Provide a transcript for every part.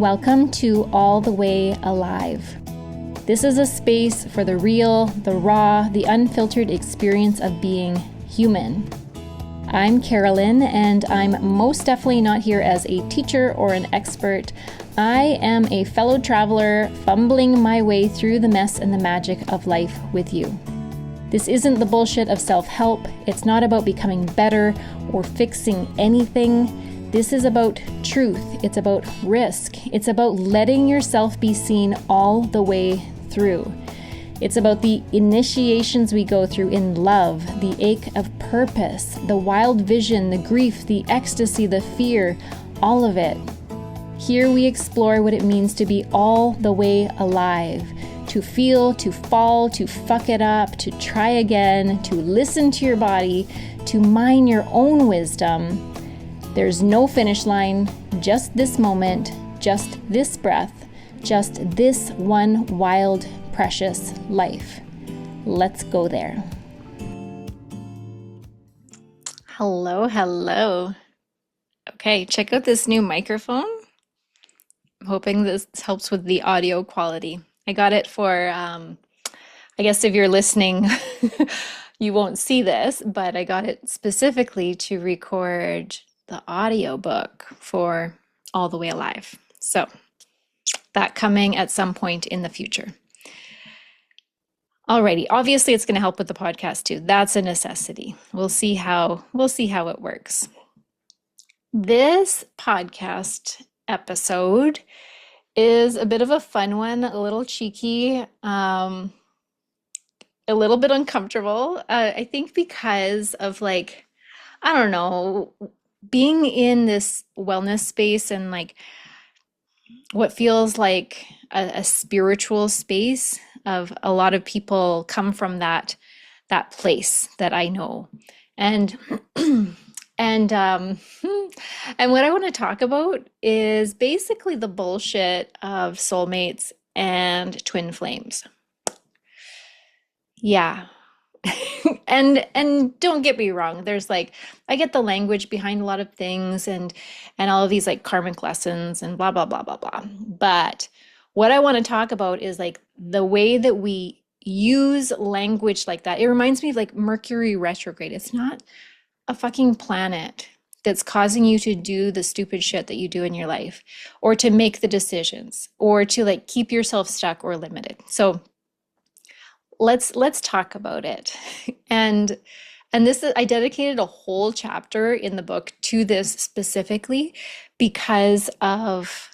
Welcome to All the Way Alive. This is a space for the real, the raw, the unfiltered experience of being human. I'm Carolyn, and I'm most definitely not here as a teacher or an expert. I am a fellow traveler fumbling my way through the mess and the magic of life with you. This isn't the bullshit of self-help. It's not about becoming better or fixing anything. This is about truth. It's about risk. It's about letting yourself be seen all the way through. It's about the initiations we go through in love, the ache of purpose, the wild vision, the grief, the ecstasy, the fear, all of it. Here we explore what it means to be all the way alive, to feel, to fall, to fuck it up, to try again, to listen to your body, to mine your own wisdom. There's no finish line, just this moment, just this breath, just this one wild, precious life. Let's go there. Hello. Okay, check out this new microphone. I'm hoping this helps with the audio quality. I got it for, I guess if you're listening, you won't see this, but I got it specifically to record the audio book for All the Way Alive. So that coming at some point in the future. Alrighty, obviously it's going to help with the podcast too. That's a necessity. We'll see how it works. This podcast episode is a bit of a fun one, a little cheeky, a little bit uncomfortable. I think because of I don't know, being in this wellness space and what feels like a spiritual space of a lot of people come from that place that I know. And and what I want to talk about is basically the bullshit of soulmates and twin flames. Yeah. And don't get me wrong, there's I get the language behind a lot of things and all of these karmic lessons and blah blah blah blah blah. But what I want to talk about is the way that we use language like that. It reminds me of Mercury retrograde. It's not a fucking planet that's causing you to do the stupid shit that you do in your life, or to make the decisions, or to keep yourself stuck or limited. So let's talk about it. And this is, I dedicated a whole chapter in the book to this specifically because of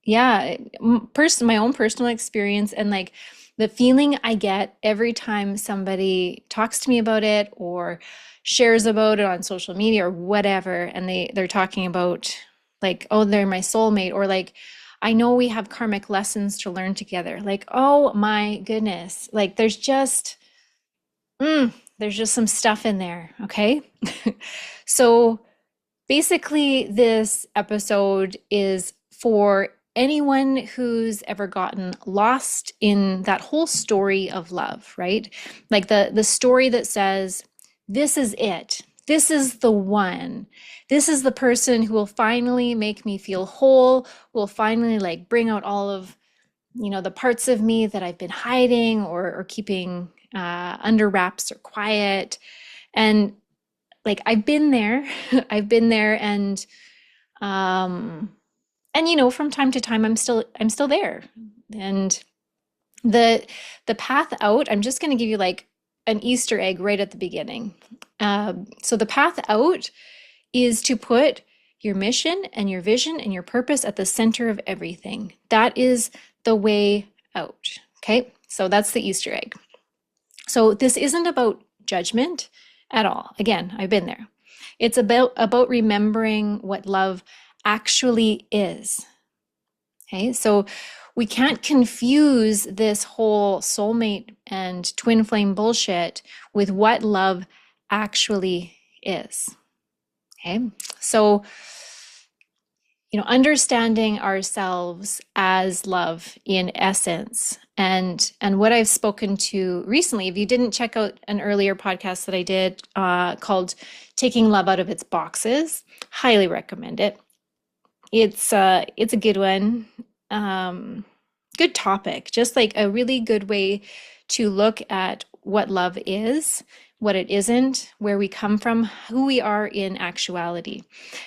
my own personal experience and the feeling I get every time somebody talks to me about it or shares about it on social media or whatever, and they're talking about oh, they're my soulmate, or I know we have karmic lessons to learn together. Oh my goodness. There's just some stuff in there, okay? So basically this episode is for anyone who's ever gotten lost in that whole story of love, right? The story that says, this is it. This is the one. This is the person who will finally make me feel whole, will finally bring out all of, the parts of me that I've been hiding or keeping under wraps or quiet. And I've been there. I've been there, and from time to time I'm still there. And the path out, I'm just going to give you an Easter egg right at the beginning. So the path out is to put your mission and your vision and your purpose at the center of everything. That is the way out. Okay, so that's the Easter egg. So this isn't about judgment at all. Again, I've been there. It's about remembering what love actually is. Okay, so we can't confuse this whole soulmate and twin flame bullshit with what love actually is. Okay, so understanding ourselves as love in essence, and what I've spoken to recently. If you didn't check out an earlier podcast that I did called "Taking Love Out of Its Boxes," highly recommend it. It's a good one. Um, Good topic. Just like a really good way to look at what love is, what it isn't, where we come from, who we are in actuality,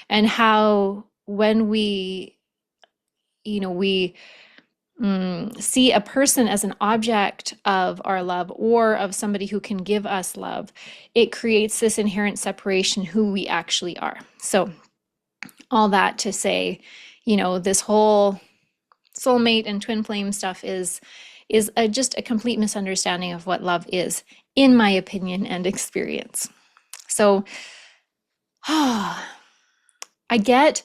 and how when we see a person as an object of our love or of somebody who can give us love, it creates this inherent separation who we actually are. So all that to say, this whole soulmate and twin flame stuff just a complete misunderstanding of what love is, in my opinion and experience. So, I get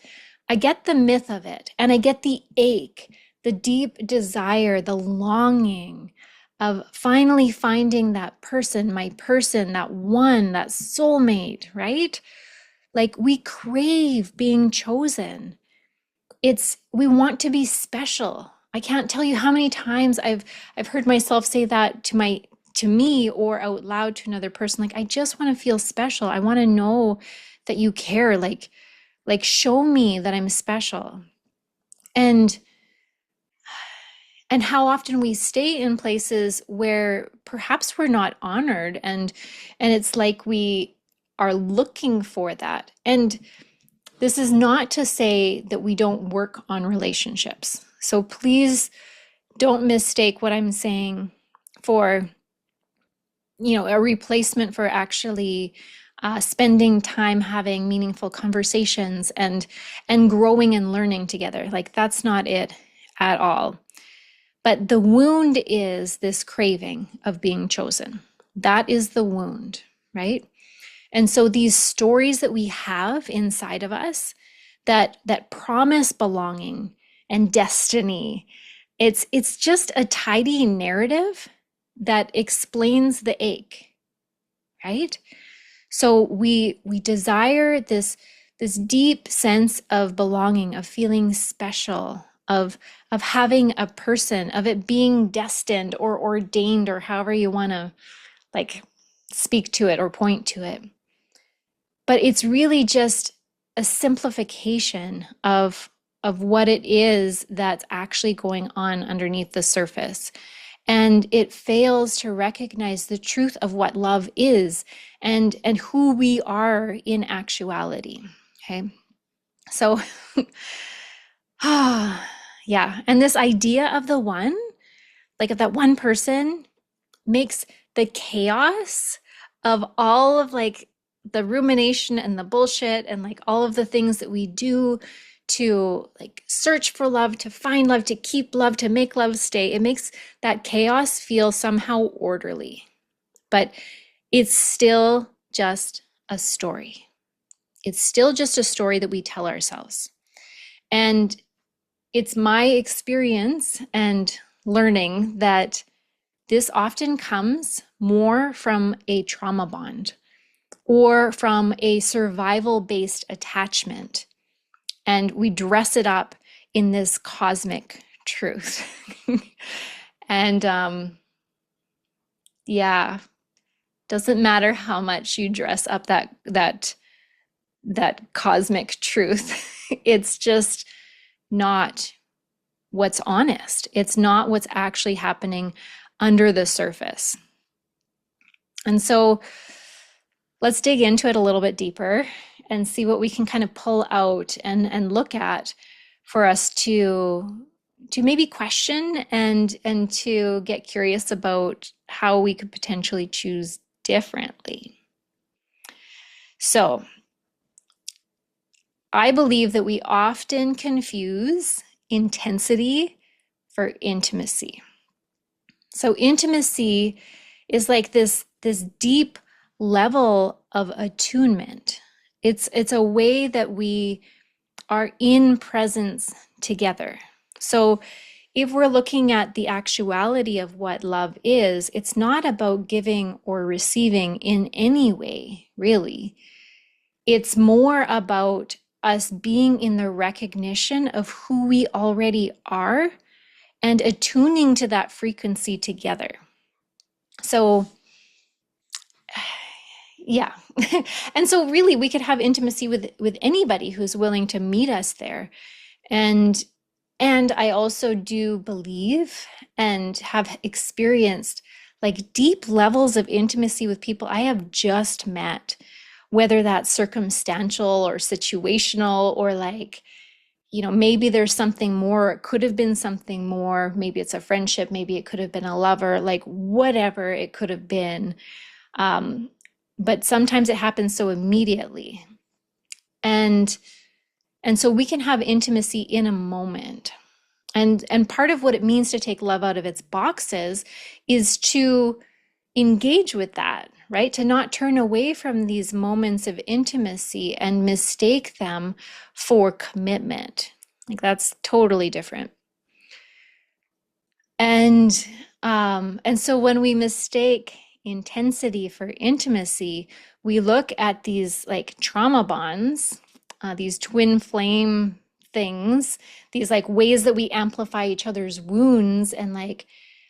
the myth of it, and I get the ache, the deep desire, the longing of finally finding that person, my person, that one, that soulmate, right? Like we crave being chosen. We want to be special. I can't tell you how many times I've heard myself say that to me or out loud to another person. Like, I just want to feel special. I want to know that you care. Like show me that I'm special. And how often we stay in places where perhaps we're not honored, and it's like we are looking for that. And this is not to say that we don't work on relationships. So please don't mistake what I'm saying for, a replacement for actually spending time having meaningful conversations and growing and learning together. Like that's not it at all. But the wound is this craving of being chosen. That is the wound, right? And so these stories that we have inside of us that promise belonging and destiny, it's just a tidy narrative that explains the ache, right? So we desire this deep sense of belonging, of feeling special, of having a person, of it being destined or ordained, or however you want to like speak to it or point to it. But it's really just a simplification of what it is that's actually going on underneath the surface. And it fails to recognize the truth of what love is and who we are in actuality. Okay. So yeah. And this idea of the one, like of that one person, makes the chaos of all of like the rumination and the bullshit and like all of the things that we do to like search for love, to find love, to keep love, to make love stay, it makes that chaos feel somehow orderly. But it's still just a story. It's still just a story that we tell ourselves. And it's my experience and learning that this often comes more from a trauma bond or from a survival-based attachment. And we dress it up in this cosmic truth. And yeah, doesn't matter how much you dress up that cosmic truth. It's just not what's honest. It's not what's actually happening under the surface. And so let's dig into it a little bit deeper and see what we can kind of pull out and look at for us to maybe question and to get curious about how we could potentially choose differently. So I believe that we often confuse intensity for intimacy. So intimacy is like this deep level of attunement. It's a way that we are in presence together. So if we're looking at the actuality of what love is, it's not about giving or receiving in any way, really. It's more about us being in the recognition of who we already are and attuning to that frequency together. So yeah. And so really we could have intimacy with anybody who's willing to meet us there. And and I also do believe and have experienced like deep levels of intimacy with people I have just met, whether that's circumstantial or situational or like, maybe there's something more, it could have been something more, maybe it's a friendship, maybe it could have been a lover, like whatever it could have been. Um, but sometimes it happens so immediately. And and so we can have intimacy in a moment. And part of what it means to take love out of its boxes is to engage with that, right? To not turn away from these moments of intimacy and mistake them for commitment. Like that's totally different. And so when we mistake intensity for intimacy, we look at these like trauma bonds, these twin flame things, these like ways that we amplify each other's wounds. And like,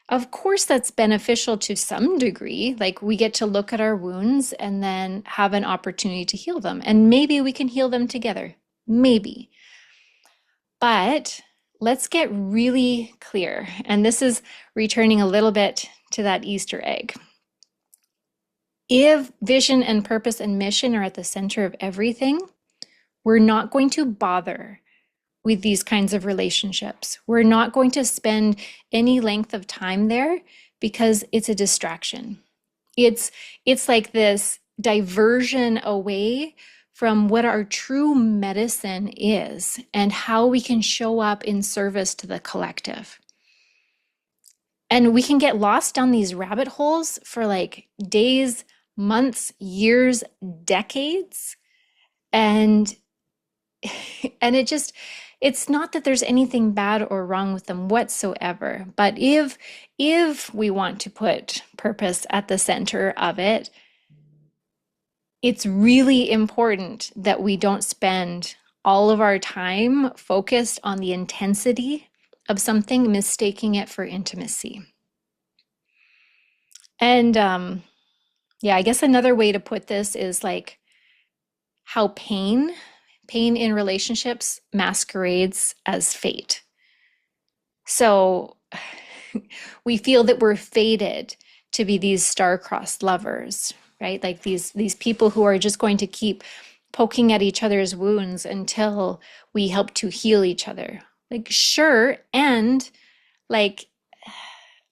of course, that's beneficial to some degree. Like, we get to look at our wounds and then have an opportunity to heal them. And maybe we can heal them together. Maybe. But let's get really clear. And this is returning a little bit to that Easter egg. If vision and purpose and mission are at the center of everything, we're not going to bother with these kinds of relationships. We're not going to spend any length of time there because it's a distraction. It's like this diversion away from what our true medicine is and how we can show up in service to the collective. And we can get lost down these rabbit holes for like days, months, years, decades. And and it's not that there's anything bad or wrong with them whatsoever, but if we want to put purpose at the center of it, it's really important that we don't spend all of our time focused on the intensity of something, mistaking it for intimacy. And yeah, I guess another way to put this is like how pain in relationships masquerades as fate. So we feel that we're fated to be these star-crossed lovers, right? Like these people who are just going to keep poking at each other's wounds until we help to heal each other. Like, sure, and like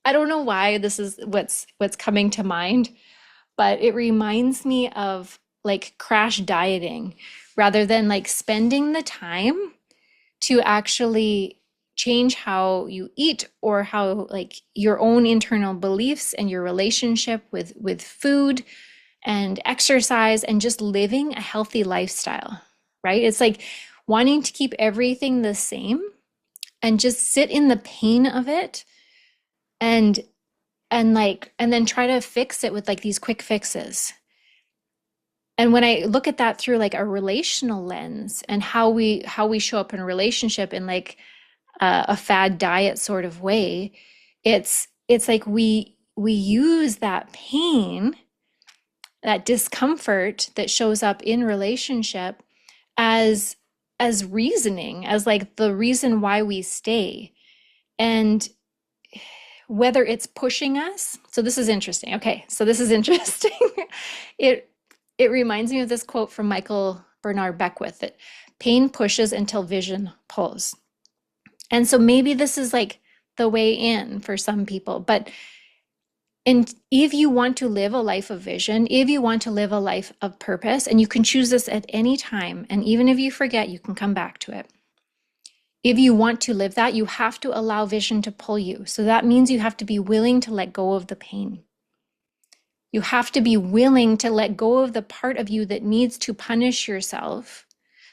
I don't know why this is what's coming to mind, but it reminds me of like crash dieting rather than like spending the time to actually change how you eat or how like your own internal beliefs and your relationship with food and exercise and just living a healthy lifestyle, right? It's like wanting to keep everything the same and just sit in the pain of it and and then try to fix it with like these quick fixes. And when I look at that through like a relational lens and how we show up in a relationship in like a fad diet sort of way, it's like we use that pain, that discomfort that shows up in relationship as reasoning, as like the reason why we stay. And whether it's pushing us, so this is interesting. Okay, so this is interesting. it it reminds me of this quote from Michael Bernard Beckwith that pain pushes until vision pulls. And so maybe this is like the way in for some people, but and if you want to live a life of vision, if you want to live a life of purpose, and you can choose this at any time, and even if you forget, you can come back to it. If you want to live that, you have to allow vision to pull you. So that means you have to be willing to let go of the pain. You have to be willing to let go of the part of you that needs to punish yourself,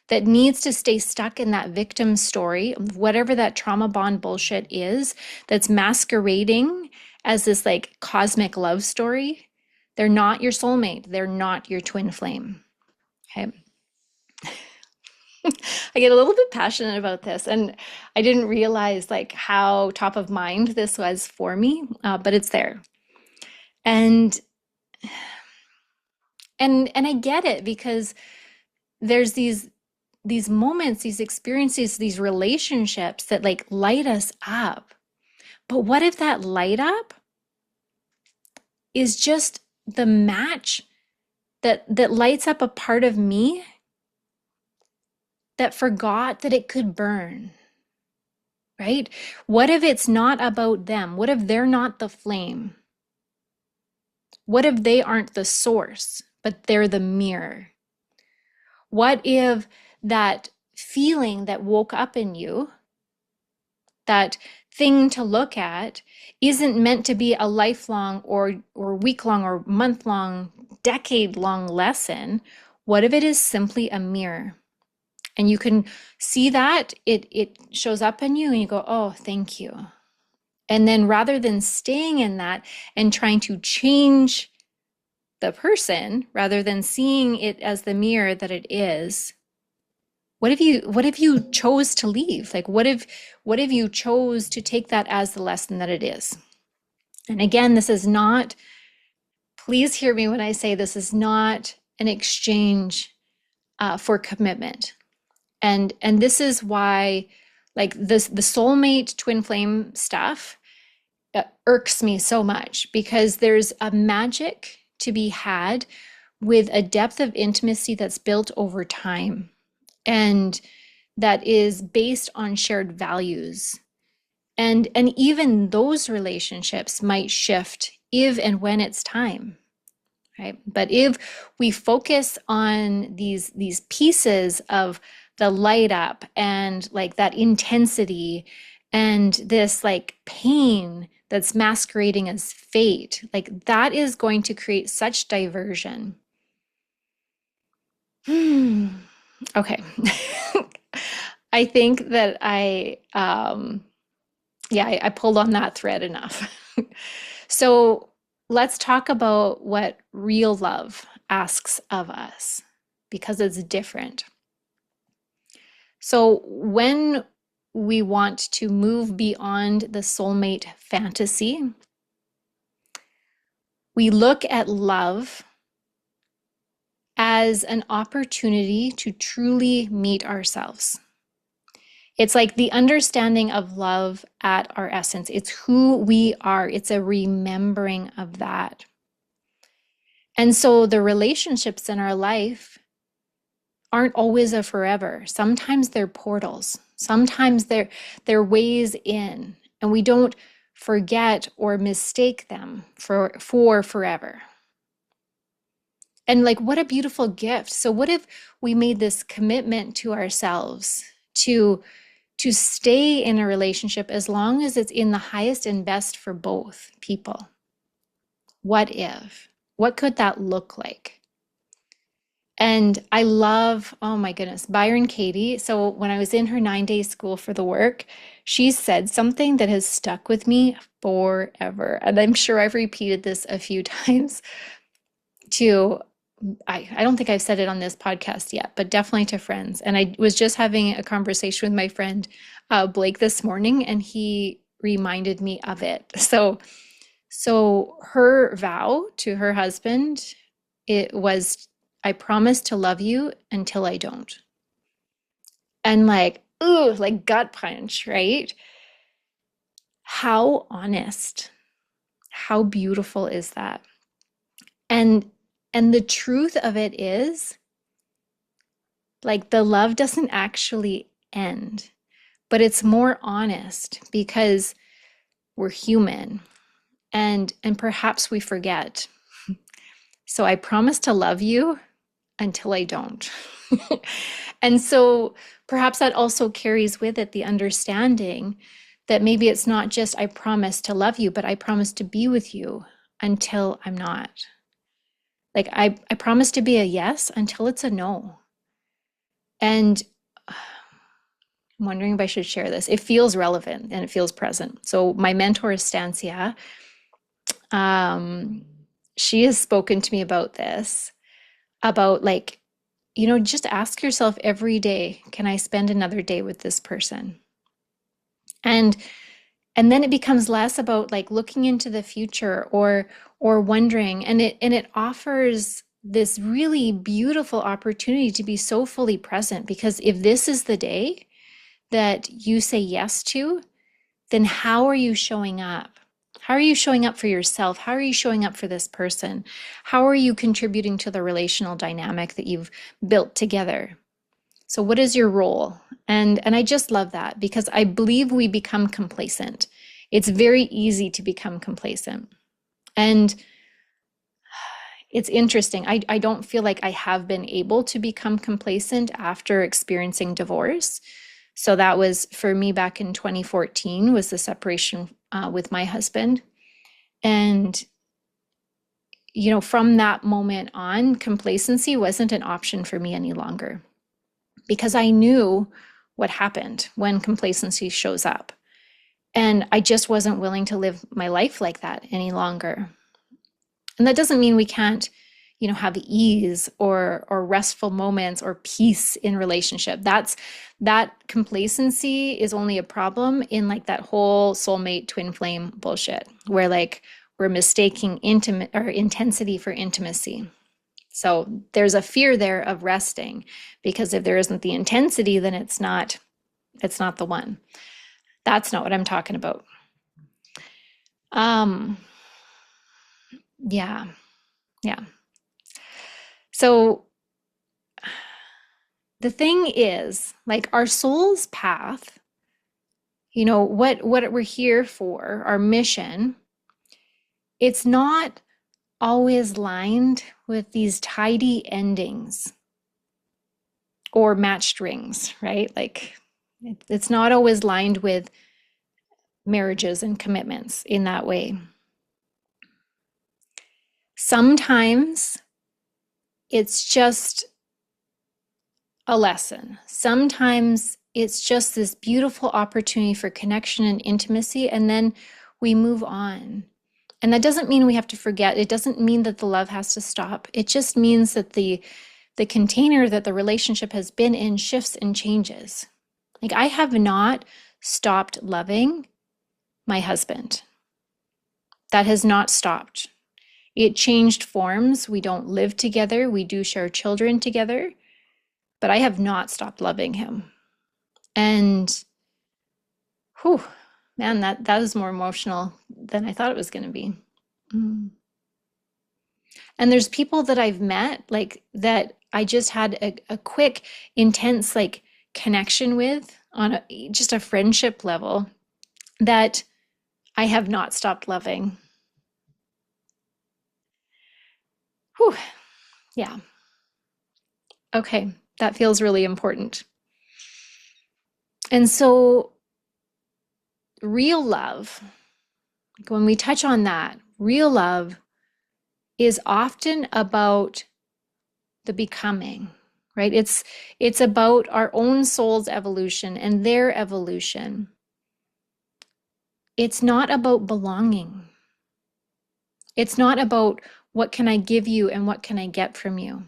that needs to stay stuck in that victim story, whatever that trauma bond bullshit is, that's masquerading as this like cosmic love story. They're not your soulmate. They're not your twin flame. Okay. I get a little bit passionate about this, and I didn't realize like how top of mind this was for me, but it's there. And and I get it because there's these these moments, these experiences, these relationships that like light us up. But what if that light up is just the match that lights up a part of me that forgot that it could burn, right? What if it's not about them? What if they're not the flame? What if they aren't the source, but they're the mirror? What if that feeling that woke up in you, that thing to look at, isn't meant to be a lifelong or week-long or month-long, decade-long lesson? What if it is simply a mirror? And you can see that it shows up in you and you go, oh, thank you. And then rather than staying in that and trying to change the person, rather than seeing it as the mirror that it is, what if you chose to leave? Like what if you chose to take that as the lesson that it is? And again, this is not, please hear me when I say this is not an exchange for commitment. And this is why, like this, the soulmate twin flame stuff irks me so much, because there's a magic to be had with a depth of intimacy that's built over time and that is based on shared values. And even those relationships might shift if and when it's time. Right? But if we focus on these pieces of the light up and like that intensity and this like pain that's masquerading as fate, like that is going to create such diversion. Okay. I think that I pulled on that thread enough. So let's talk about what real love asks of us, because it's different. So when we want to move beyond the soulmate fantasy, we look at love as an opportunity to truly meet ourselves. It's like the understanding of love at our essence. It's who we are. It's a remembering of that. And so the relationships in our life aren't always a forever. Sometimes they're portals. Sometimes they're ways in, and we don't forget or mistake them for forever. And like, what a beautiful gift. So what if we made this commitment to ourselves to stay in a relationship as long as it's in the highest and best for both people? What if? What could that look like? And I love, oh my goodness, Byron Katie. So when I was in her 9-day school for the work, she said something that has stuck with me forever. And I'm sure I've repeated this a few times to, I don't think I've said it on this podcast yet, but definitely to friends. And I was just having a conversation with my friend Blake this morning, and he reminded me of it. So her vow to her husband, it was, I promise to love you until I don't. And like, ooh, like gut punch, right? How honest, how beautiful is that? And the truth of it is, like, the love doesn't actually end, but it's more honest because we're human and perhaps we forget. So I promise to love you until I don't. And so perhaps that also carries with it the understanding that maybe it's not just I promise to love you, but I promise to be with you until I'm not. Like I promise to be a yes until it's a no. And I'm wondering if I should share this. It feels relevant and it feels present. So my mentor, Stancia, she has spoken to me about this, about like, just ask yourself every day, can I spend another day with this person? And then it becomes less about like looking into the future or wondering, and it offers this really beautiful opportunity to be so fully present. Because if this is the day that you say yes to, then how are you showing up? How are you showing up for yourself? How are you showing up for this person? How are you contributing to the relational dynamic that you've built together? So what is your role? And I just love that because I believe we become complacent. It's very easy to become complacent. And it's interesting. I don't feel like I have been able to become complacent after experiencing divorce. So that was for me back in 2014 was the separation with my husband. And, from that moment on, complacency wasn't an option for me any longer because I knew what happened when complacency shows up. And I just wasn't willing to live my life like that any longer. And that doesn't mean we can't, have ease or restful moments or peace in relationship. That complacency is only a problem in like that whole soulmate twin flame bullshit, where like we're mistaking intimate or intensity for intimacy. So there's a fear there of resting because if there isn't the intensity, then it's not the one. That's not what I'm talking about. Um, yeah, yeah. So the thing is, like our soul's path, what we're here for, our mission, it's not always lined with these tidy endings or matched rings, right? Like it's not always lined with marriages and commitments in that way. Sometimes it's just a lesson. Sometimes it's just this beautiful opportunity for connection and intimacy, and then we move on. And that doesn't mean we have to forget. It doesn't mean that the love has to stop. It just means that the container that the relationship has been in shifts and changes. Like I have not stopped loving my husband. That has not stopped. It changed forms. We don't live together. We do share children together, but I have not stopped loving him. And whew, man, that is more emotional than I thought it was going to be. Mm. And there's people that I've met like that I just had a quick, intense like connection with on just a friendship level that I have not stopped loving. Whew, yeah. Okay, that feels really important. And so real love, when we touch on that, real love is often about the becoming, right? It's about our own soul's evolution and their evolution. It's not about belonging. It's not about what can I give you and what can I get from you.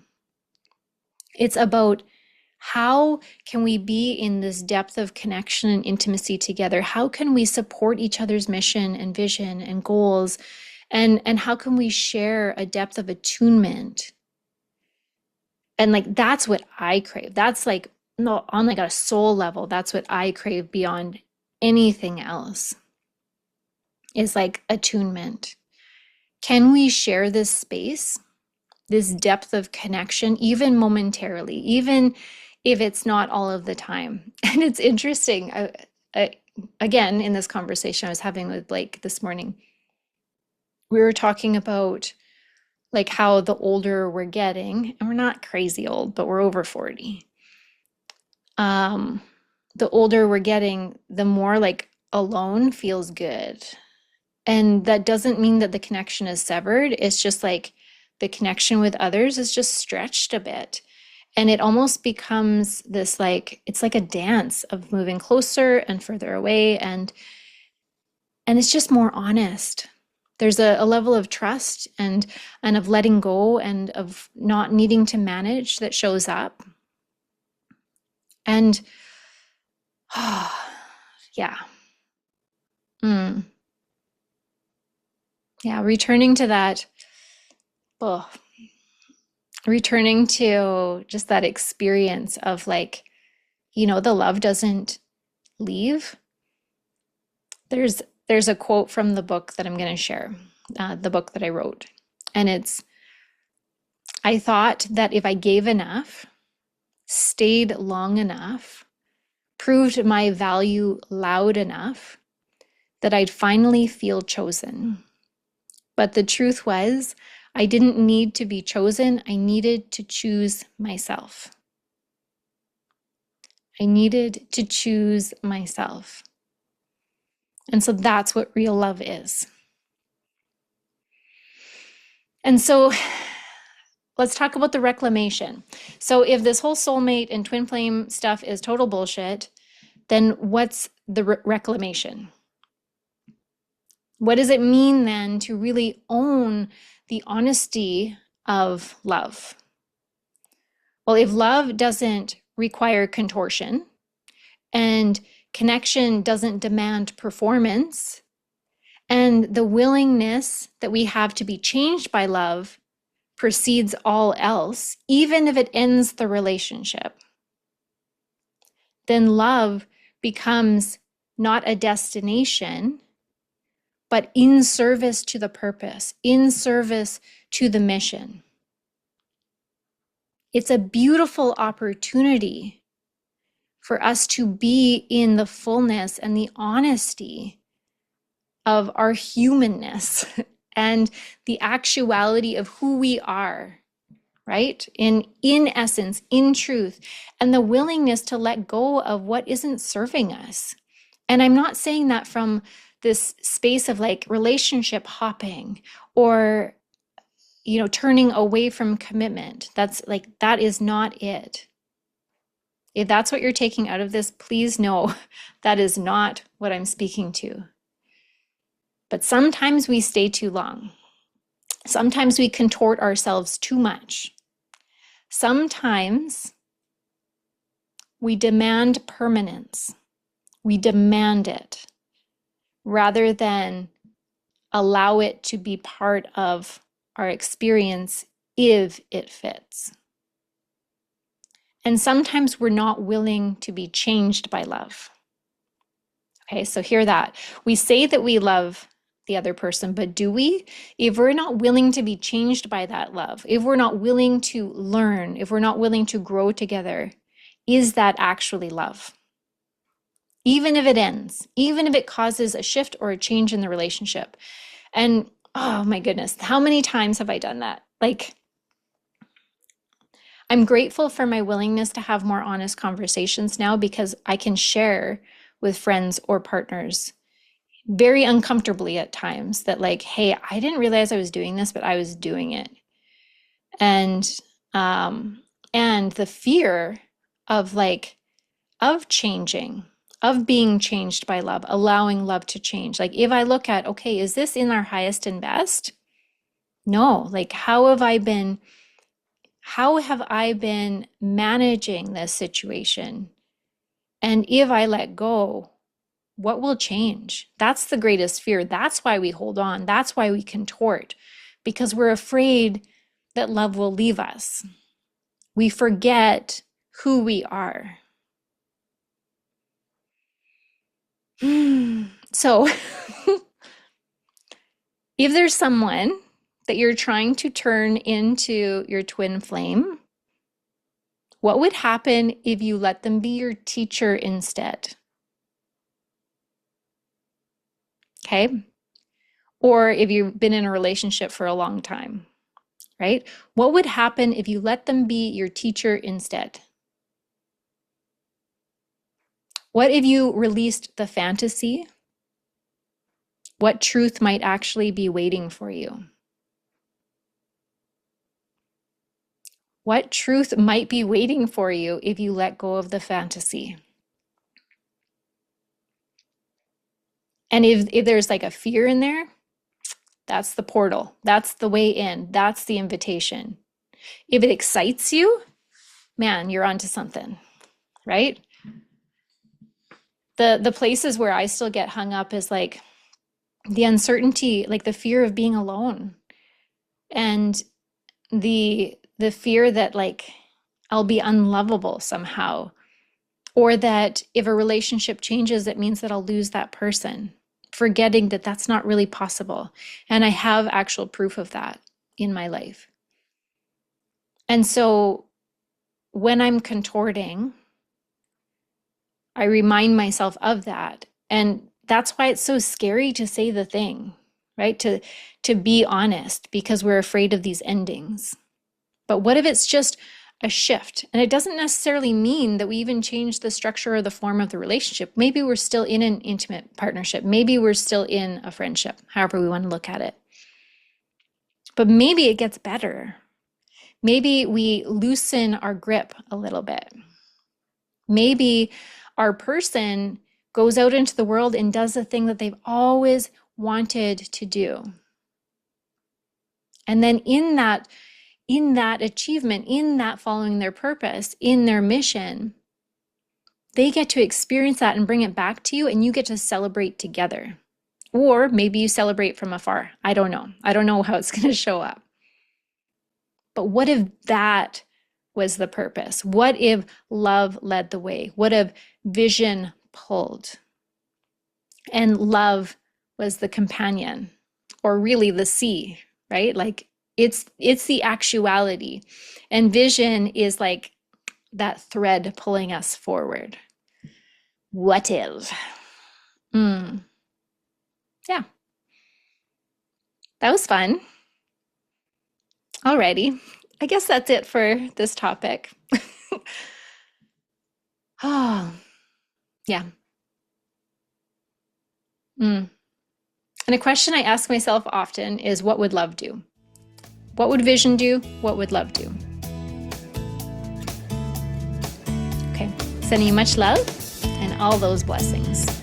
It's about how can we be in this depth of connection and intimacy together? How can we support each other's mission and vision and goals? And how can we share a depth of attunement? And like that's what I crave. That's like no on like a soul level, that's what I crave beyond anything else. Is like attunement. Can we share this space, this depth of connection, even momentarily, even if it's not all of the time? And it's interesting. Again, in this conversation I was having with Blake this morning, we were talking about like how the older we're getting, and we're not crazy old, but we're over 40. The older we're getting, the more like alone feels good. And that doesn't mean that the connection is severed. It's just like the connection with others is just stretched a bit. And it almost becomes this like, it's like a dance of moving closer and further away. And it's just more honest. There's a level of trust and of letting go and of not needing to manage that shows up. And yeah. Mm. Yeah, returning to that. Oh, returning to just that experience of like, the love doesn't leave. There's a quote from the book that I'm going to share, the book that I wrote. And it's, I thought that if I gave enough, stayed long enough, proved my value loud enough, that I'd finally feel chosen. But the truth was, I didn't need to be chosen. I needed to choose myself. I needed to choose myself. And so that's what real love is. And so let's talk about the reclamation. So if this whole soulmate and twin flame stuff is total bullshit, then what's the reclamation? What does it mean then to really own the honesty of love? Well, if love doesn't require contortion and connection doesn't demand performance, and the willingness that we have to be changed by love precedes all else, even if it ends the relationship, then love becomes not a destination, but in service to the purpose, in service to the mission. It's a beautiful opportunity for us to be in the fullness and the honesty of our humanness and the actuality of who we are, right? In essence, in truth, and the willingness to let go of what isn't serving us. And I'm not saying that from this space of like relationship hopping or, turning away from commitment. That is not it. If that's what you're taking out of this, please know that is not what I'm speaking to. But sometimes we stay too long. Sometimes we contort ourselves too much. Sometimes we demand permanence. We demand it rather than allow it to be part of our experience if it fits. And sometimes we're not willing to be changed by love. Okay, so hear that. We say that we love the other person, but do we? If we're not willing to be changed by that love, if we're not willing to learn, if we're not willing to grow together, is that actually love? Even if it ends, even if it causes a shift or a change in the relationship. And oh my goodness, how many times have I done that? Like, I'm grateful for my willingness to have more honest conversations now because I can share with friends or partners very uncomfortably at times that like, hey, I didn't realize I was doing this, but I was doing it. And the fear of changing, of being changed by love, allowing love to change. Like if I look at, okay, is this in our highest and best? No, like how have I been managing this situation? And if I let go, what will change? That's the greatest fear. That's why we hold on. That's why we contort, because we're afraid that love will leave us. We forget who we are. So if there's someone that you're trying to turn into your twin flame, what would happen if you let them be your teacher instead? Okay? Or if you've been in a relationship for a long time, right? What would happen if you let them be your teacher instead? What if you released the fantasy? What truth might actually be waiting for you? What truth might be waiting for you if you let go of the fantasy? And if there's like a fear in there, that's the portal. That's the way in. That's the invitation. If it excites you, man, you're onto something, right? The places where I still get hung up is like the uncertainty, like the fear of being alone, and the the fear that like I'll be unlovable somehow, or that if a relationship changes, it means that I'll lose that person, forgetting that that's not really possible. And I have actual proof of that in my life. And so when I'm contorting, I remind myself of that. And that's why it's so scary to say the thing, right? To be honest, because we're afraid of these endings. But what if it's just a shift? And it doesn't necessarily mean that we even change the structure or the form of the relationship. Maybe we're still in an intimate partnership. Maybe we're still in a friendship, however we want to look at it. But maybe it gets better. Maybe we loosen our grip a little bit. Maybe our person goes out into the world and does the thing that they've always wanted to do. And then in that achievement, in that following their purpose, in their mission, they get to experience that and bring it back to you, and you get to celebrate together. Or maybe you celebrate from afar. I don't know. I don't know how it's going to show up. But what if that was the purpose? What if love led the way? What if vision pulled and love was the companion, or really the sea, right? Like it's the actuality, and vision is like that thread pulling us forward. What if? Yeah, that was fun. Alrighty, I guess that's it for this topic. Oh, yeah. And a question I ask myself often is, what would love do? What would vision do? What would love do? Okay, sending you much love and all those blessings.